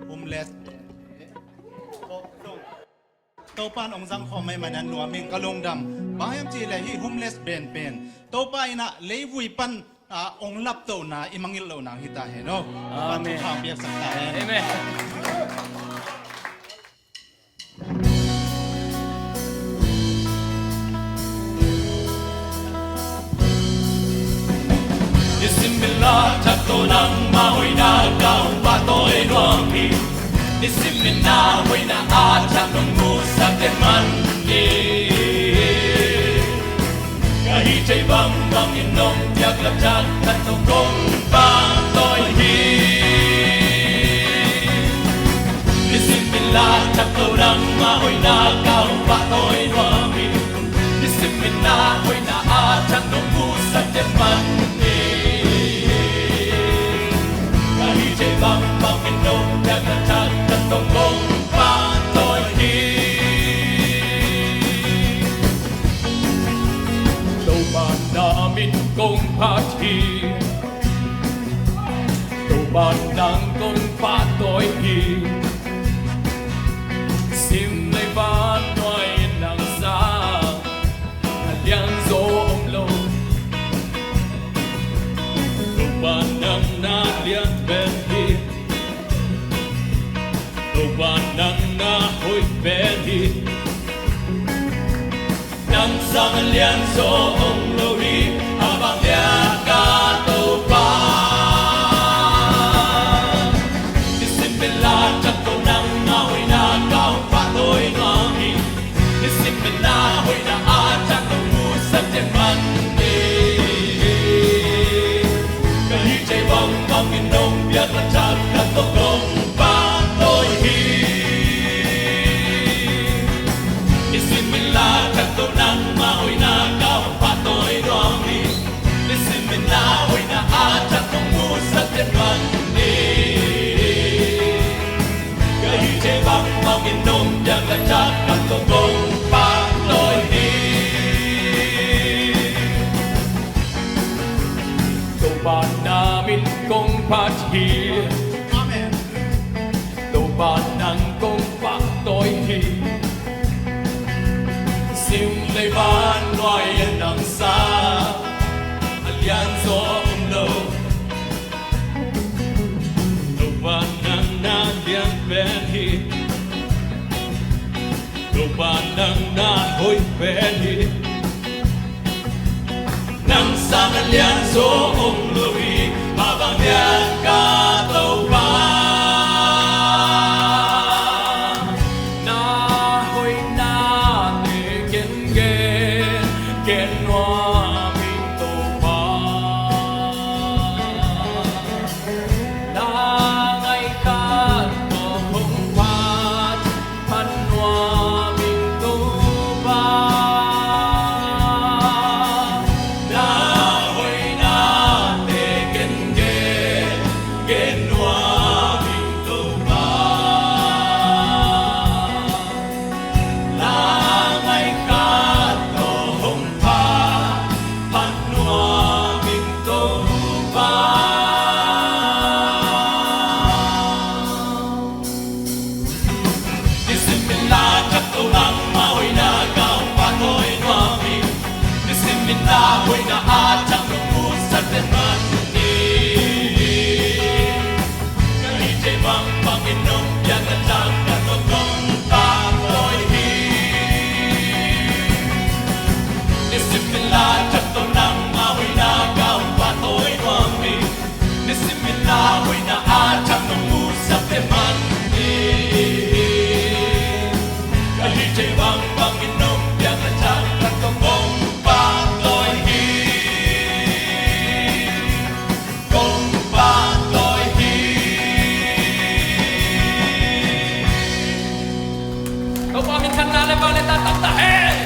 homeless topan ong zang kho mai manan nuam ming kalong dam bayam chi le hi homeless ben pen topa ina leivui pan ong lap to na imangil lo na hita he no amen ha biak sakta he amen Nisimila tato nang mahoy na kaong patoy nuang hi Nisimina hoy na atang nung musap den man ni Kahit ay bang bang inong tiyak lapjak tato kong patoy hi Nisimila tato nang mahoy na kaong patoy nuang hi Nisimina hoy na atang nung musap den man ni bang bang minum jangan catat tokong patoy hi Đâu bàn namin kong pati Đâu bàn nang kong patoy hi Sim lay ban noy nang sa Aliang zo om lo Đâu bàn nang na liang ben Nang na hoy beri Nang sang lian so ong lori Abang dia kato pa Nisimila chato nang na hoy na kao patoy ngangi Nisimila hoy na atang nung musap jen mandi Kahit jay bang bang inong biak lacak kato kong patoy hi Nisimila kato nang mahoy na kaong patoy nuami Nisimila hoy na atang nung musap den mandi Kahit jay bang bang inong biak lacak kato kong patoy hi Tuban namin kong pati amen Tuban nang kong patoy hi Sim lay ban noy nang sa Alian zo om lo Tuban nang na lian ben hi Tuban nang na hoy ben hi Nang sang alian zo om lo hi Mabang lian ka tau pa Hoy na atang nung musap den mandi Kahit jay bang bang inong biak lacak kato kong patoy hi Nisimila chato nang mahoy na kaong patoy nuami Nisimila hoy na atang nung musap den mandi Kahit jay bang bang inong biak lacak kato kong patoy hi Kong patoy hi Kau amin kan ngale balik tatap tahe